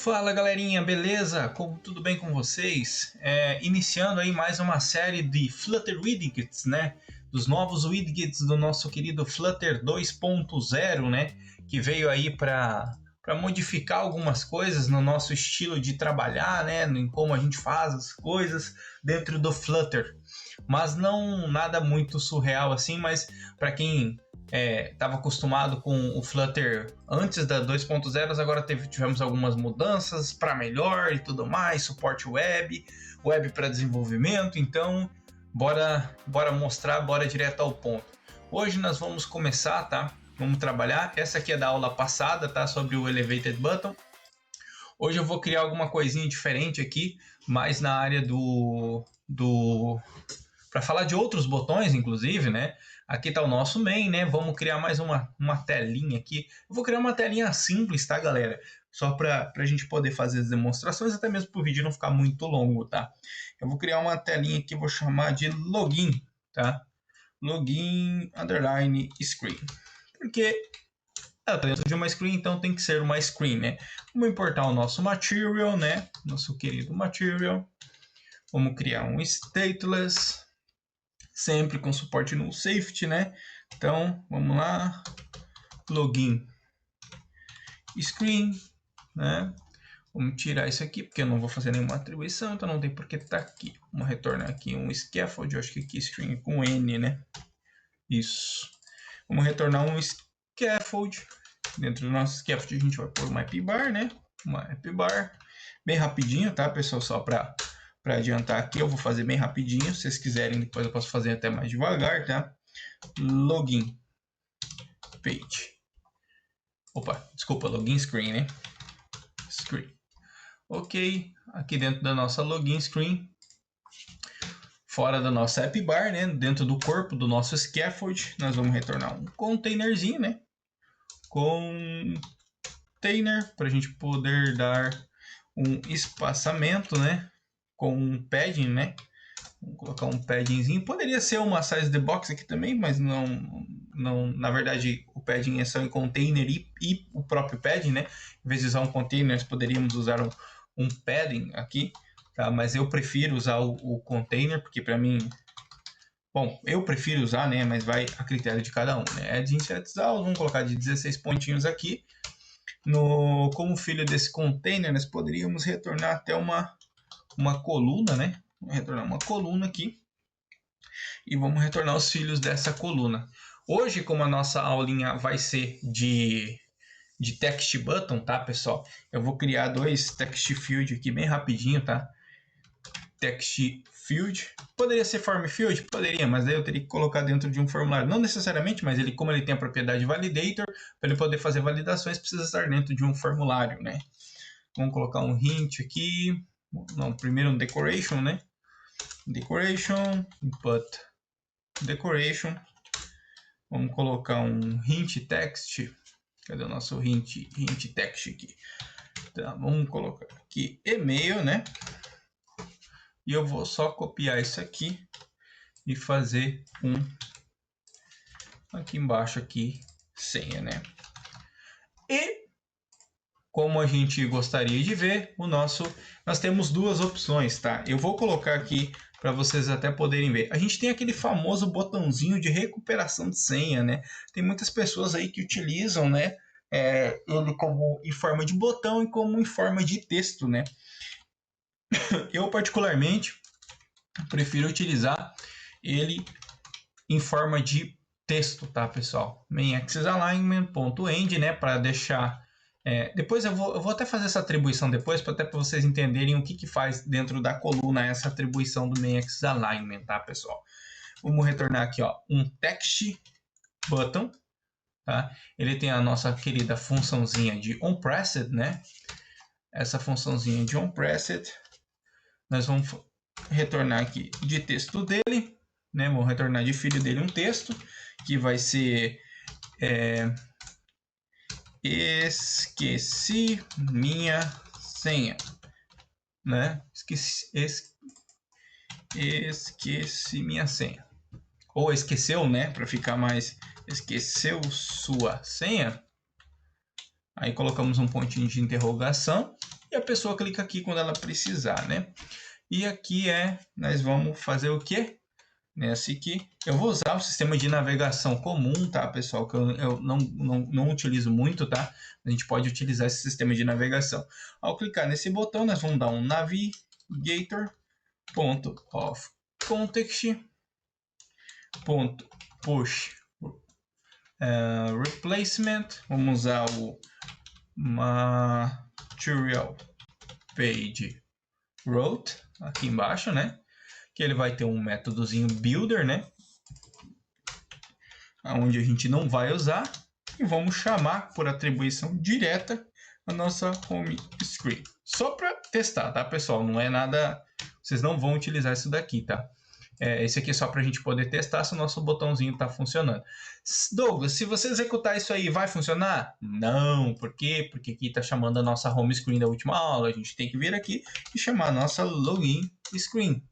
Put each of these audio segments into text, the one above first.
Fala galerinha, beleza? Tudo bem com vocês? Iniciando aí mais uma série de Flutter Widgets, né? Dos novos widgets do nosso querido Flutter 2.0, né? Que veio aí para modificar algumas coisas no nosso estilo de trabalhar, né? Em como a gente faz as coisas dentro do Flutter. Mas não nada muito surreal assim, mas para quem estava acostumado com o Flutter antes da 2.0, agora tivemos algumas mudanças para melhor e tudo mais, suporte web para desenvolvimento, então bora mostrar, bora direto ao ponto. Hoje nós vamos começar, tá? Vamos trabalhar, essa aqui é da aula passada, tá? Sobre o Elevated Button. Hoje eu vou criar alguma coisinha diferente aqui, mais na área para falar de outros botões, inclusive, né? Aqui está o nosso main, né? Vamos criar mais uma telinha aqui. Eu vou criar uma telinha simples, tá, galera? Só para a gente poder fazer as demonstrações, até mesmo para o vídeo não ficar muito longo, tá? Eu vou criar uma telinha aqui, vou chamar de login, tá? Login underline screen. Porque ela está dentro de uma screen, então tem que ser uma screen, né? Vamos importar o nosso material, né? Nosso querido material. Vamos criar um stateless. Sempre com suporte no safety, né? Então, vamos lá. Login screen, né? Vamos tirar isso aqui, porque eu não vou fazer nenhuma atribuição, então não tem por que estar aqui. Vamos retornar aqui um scaffold, eu acho que aqui string com N, né? Isso. Vamos retornar um scaffold. Dentro do nosso scaffold a gente vai pôr uma appbar, né? Uma appbar. Bem rapidinho, tá, pessoal? Só para adiantar aqui, eu vou fazer bem rapidinho. Se vocês quiserem, depois eu posso fazer até mais devagar, tá? Login page. Opa, desculpa, login screen, né? Screen. Ok, aqui dentro da nossa login screen, fora da nossa appbar, né? Dentro do corpo do nosso scaffold, nós vamos retornar um containerzinho, né? Container, para a gente poder dar um espaçamento, né? Com um padding, né? Vamos colocar um paddingzinho. Poderia ser uma size the box aqui também, mas não, na verdade o padding é só em container e o próprio padding, né? Em vez de usar um container, nós poderíamos usar um padding aqui, tá? Mas eu prefiro usar o container, porque para mim, bom, eu prefiro usar, né? Mas vai a critério de cada um, né? Add insets out, vamos colocar de 16 pontinhos aqui. Como filho desse container, nós poderíamos retornar até uma coluna, né? Vamos retornar uma coluna aqui e vamos retornar os filhos dessa coluna. Hoje, como a nossa aulinha vai ser de text button, tá, pessoal? Eu vou criar dois text field aqui bem rapidinho, tá? Text field. Poderia ser form field? Poderia, mas daí eu teria que colocar dentro de um formulário. Não necessariamente, mas como ele tem a propriedade validator, para ele poder fazer validações, precisa estar dentro de um formulário, né? Vamos colocar um hint aqui. Não, primeiro um decoration, né? Decoration, input decoration. Vamos colocar um hint text. Cadê o nosso hint text aqui? Tá, vamos colocar aqui e-mail, né? E eu vou só copiar isso aqui e fazer aqui embaixo aqui senha, né? E como a gente gostaria de ver, nós temos duas opções, tá? Eu vou colocar aqui para vocês até poderem ver. A gente tem aquele famoso botãozinho de recuperação de senha, né? Tem muitas pessoas aí que utilizam, né? Ele como em forma de botão e como em forma de texto, né? Eu particularmente prefiro utilizar ele em forma de texto, tá, pessoal? Main axis alignment.end, né? Para deixar depois eu vou até fazer essa atribuição depois, até para vocês entenderem o que faz dentro da coluna essa atribuição do main axis alignment, tá, pessoal? Vamos retornar aqui, ó, um text button, tá? Ele tem a nossa querida funçãozinha de onPressed, né? Essa funçãozinha de onPressed, nós vamos retornar aqui de texto dele, né? Vamos retornar de filho dele um texto que vai ser esqueci minha senha, né? Esqueci minha senha. Ou esqueceu, né? Para ficar mais, esqueceu sua senha. Aí colocamos um pontinho de interrogação. e a pessoa clica aqui quando ela precisar, né? E aqui nós vamos fazer o quê? Nesse aqui, eu vou usar o sistema de navegação comum, tá, pessoal? Que eu não utilizo muito, tá? A gente pode utilizar esse sistema de navegação. Ao clicar nesse botão, nós vamos dar um navigator.offContext.push replacement. Vamos usar o material page route aqui embaixo, né? Que ele vai ter um métodozinho builder, né? Onde a gente não vai usar. E vamos chamar por atribuição direta a nossa home screen. Só para testar, tá, pessoal? Não é nada... Vocês não vão utilizar isso daqui, tá? Esse aqui é só para a gente poder testar se o nosso botãozinho está funcionando. Douglas, se você executar isso aí, vai funcionar? Não. Por quê? Porque aqui está chamando a nossa home screen da última aula. A gente tem que vir aqui e chamar a nossa login screen,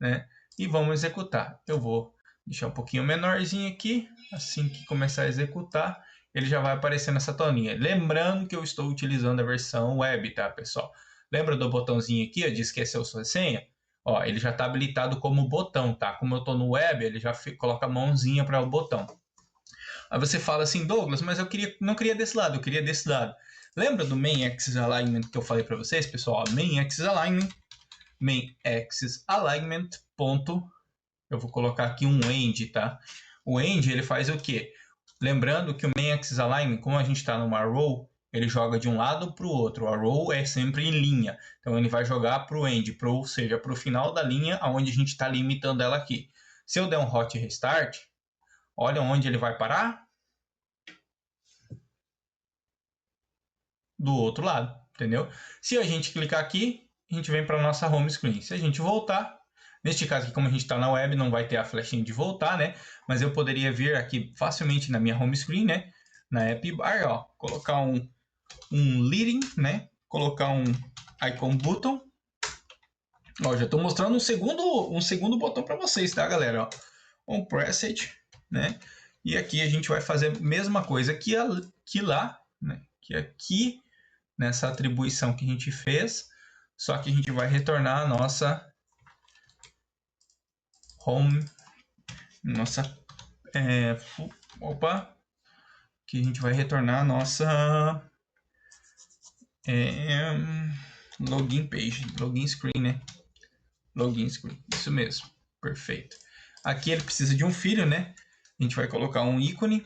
né? E vamos executar. Eu vou deixar um pouquinho menorzinho aqui. Assim que começar a executar, ele já vai aparecer nessa toninha. Lembrando que eu estou utilizando a versão web, tá, pessoal? Lembra do botãozinho aqui, ó, de esquecer sua senha? Ó, ele já está habilitado como botão, tá? Como eu estou no web, ele já coloca a mãozinha para o botão. Aí você fala assim, Douglas, mas eu não queria desse lado, eu queria desse lado. Lembra do Main Axis Alignment que eu falei para vocês, pessoal? Main Axis Alignment, eu vou colocar aqui um end, tá? O end, ele faz o quê? Lembrando que o Main Axis Alignment, como a gente está numa row, ele joga de um lado para o outro. A row é sempre em linha. Então, ele vai jogar para o end, ou seja, para o final da linha, onde a gente está limitando ela aqui. Se eu der um hot restart, olha onde ele vai parar. Do outro lado, entendeu? Se a gente clicar aqui, a gente vem para a nossa home screen. Se a gente voltar, neste caso aqui, como a gente está na web, não vai ter a flechinha de voltar, né? Mas eu poderia vir aqui facilmente na minha home screen, né? Na app bar, ó, colocar um leading, né? Colocar um icon button. Ó, já estou mostrando um segundo botão para vocês, tá, galera? Ó, on pressage, né? E aqui a gente vai fazer a mesma coisa que lá, né? Que aqui nessa atribuição que a gente fez, só que a gente vai retornar a nossa home, que a gente vai retornar a nossa login page, login screen, né? Login screen, isso mesmo, perfeito. Aqui ele precisa de um filho, né? A gente vai colocar um ícone,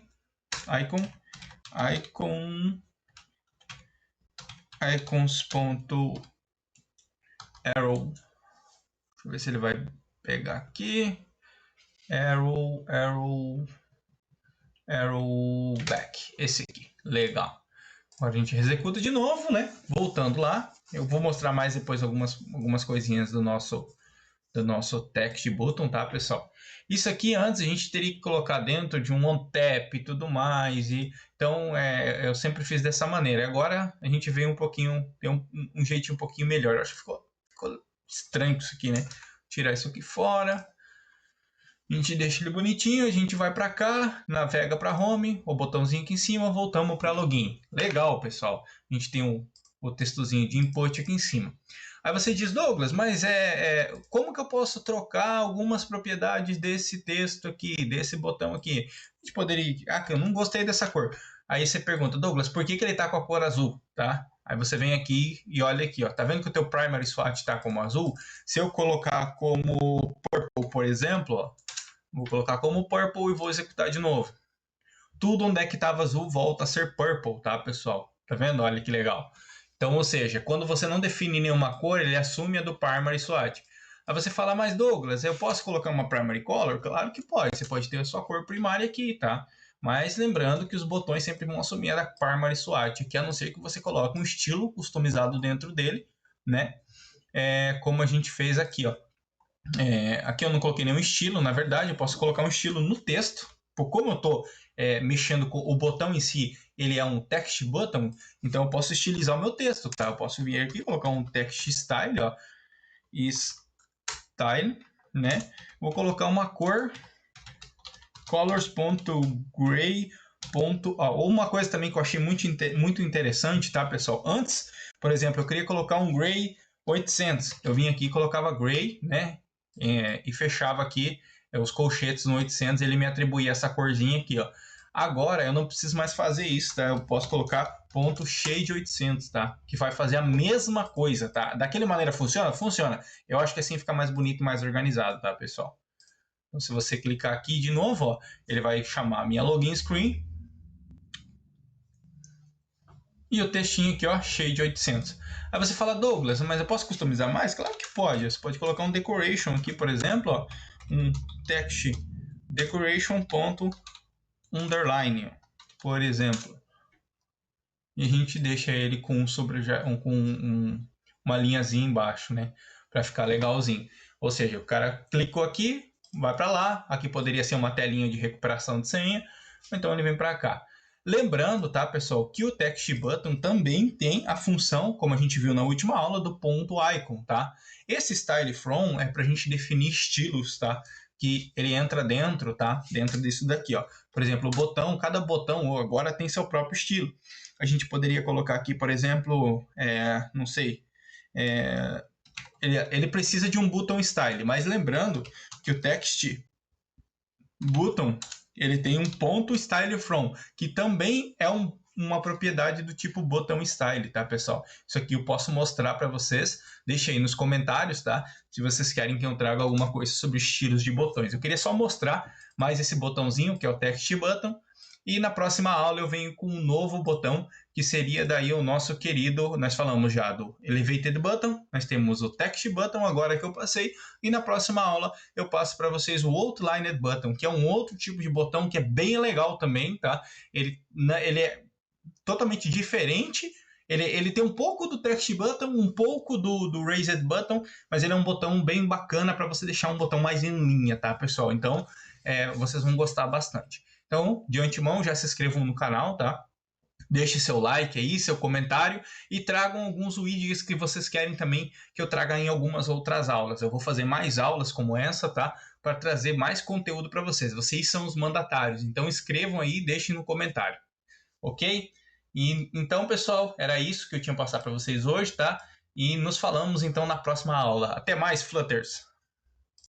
icons.arrow. Deixa eu ver se ele vai pegar aqui. Arrow back. Esse aqui. Legal. Agora a gente executa de novo, né? Voltando lá. Eu vou mostrar mais depois algumas coisinhas do nosso text button, tá, pessoal? Isso aqui antes a gente teria que colocar dentro de um on-tap e tudo mais. Então eu sempre fiz dessa maneira. Agora a gente veio tem um jeitinho um pouquinho melhor. Eu acho que ficou estranho isso aqui, né? Tirar isso aqui fora. A gente deixa ele bonitinho, a gente vai para cá, navega para home, o botãozinho aqui em cima, voltamos para login. Legal, pessoal. A gente tem o textozinho de input aqui em cima. Aí você diz, Douglas, mas como que eu posso trocar algumas propriedades desse texto aqui, desse botão aqui? A gente poderia... eu não gostei dessa cor. Aí você pergunta, Douglas, por que ele está com a cor azul, tá? Aí você vem aqui e olha aqui, ó. Tá vendo que o teu primary SWAT está como azul? Se eu colocar como purple, por exemplo, ó, vou colocar como purple e vou executar de novo. Tudo onde é que estava azul volta a ser purple, tá, pessoal? Tá vendo? Olha que legal. Então, ou seja, quando você não define nenhuma cor, ele assume a do primary SWAT. Aí você fala, mas Douglas, eu posso colocar uma primary color? Claro que pode. Você pode ter a sua cor primária aqui, tá? Mas lembrando que os botões sempre vão assumir a primary SWAT, que a não ser que você coloque um estilo customizado dentro dele, né? Como a gente fez aqui, ó. Aqui eu não coloquei nenhum estilo, na verdade, eu posso colocar um estilo no texto. Como eu estou mexendo com o botão em si, ele é um text button, então eu posso estilizar o meu texto, tá? Eu posso vir aqui e colocar um text style, ó, style, né? Vou colocar uma cor, colors.gray. Ou uma coisa também que eu achei muito interessante, tá, pessoal? Antes, Por exemplo, eu queria colocar um gray 800. Eu vim aqui e colocava gray, né? E fechava aqui os colchetes no 800, ele me atribuía essa corzinha aqui, ó. Agora eu não preciso mais fazer isso, tá? Eu posso colocar ponto shade 800, tá? Que vai fazer a mesma coisa, tá? Daquela maneira funciona? Funciona. Eu acho que assim fica mais bonito e mais organizado, tá, pessoal? Então, se você clicar aqui de novo, ó, ele vai chamar a minha login screen. E o textinho aqui, ó, shade 800. Aí você fala, Douglas, mas eu posso customizar mais? Claro que pode. Você pode colocar um decoration aqui, por exemplo, ó, um text decoration.underline, por exemplo. E a gente deixa ele com, uma linhazinha embaixo, né? Para ficar legalzinho. Ou seja, o cara clicou aqui, vai para lá. Aqui poderia ser uma telinha de recuperação de senha. Então ele vem para cá. Lembrando, tá, pessoal, que o text button também tem a função, como a gente viu na última aula, do ponto icon, tá? Esse style from é para a gente definir estilos, tá? Que ele entra dentro, tá? Dentro disso daqui, ó. Por exemplo, o botão, cada botão agora tem seu próprio estilo. A gente poderia colocar aqui, por exemplo, não sei, ele precisa de um button style, mas lembrando que o text button ele tem um ponto style from, que também é uma propriedade do tipo botão style, tá, pessoal? Isso aqui eu posso mostrar para vocês. Deixa aí nos comentários, tá? Se vocês querem que eu traga alguma coisa sobre estilos de botões. Eu queria só mostrar mais esse botãozinho, que é o text button. E na próxima aula eu venho com um novo botão, que seria daí o nosso querido, nós falamos já do Elevated Button, nós temos o Text Button agora que eu passei, e na próxima aula eu passo para vocês o Outlined Button, que é um outro tipo de botão que é bem legal também, tá? Ele é totalmente diferente, ele tem um pouco do Text Button, um pouco do Raised Button, mas ele é um botão bem bacana para você deixar um botão mais em linha, tá, pessoal? Então, vocês vão gostar bastante. Então, de antemão, já se inscrevam no canal, tá? Deixe seu like aí, seu comentário e tragam alguns widgets que vocês querem também que eu traga em algumas outras aulas. Eu vou fazer mais aulas como essa, tá? Para trazer mais conteúdo para vocês. Vocês são os mandatários, então escrevam aí e deixem no comentário, ok? E então, pessoal, era isso que eu tinha passar para vocês hoje, tá? E nos falamos então na próxima aula. Até mais, Flutters!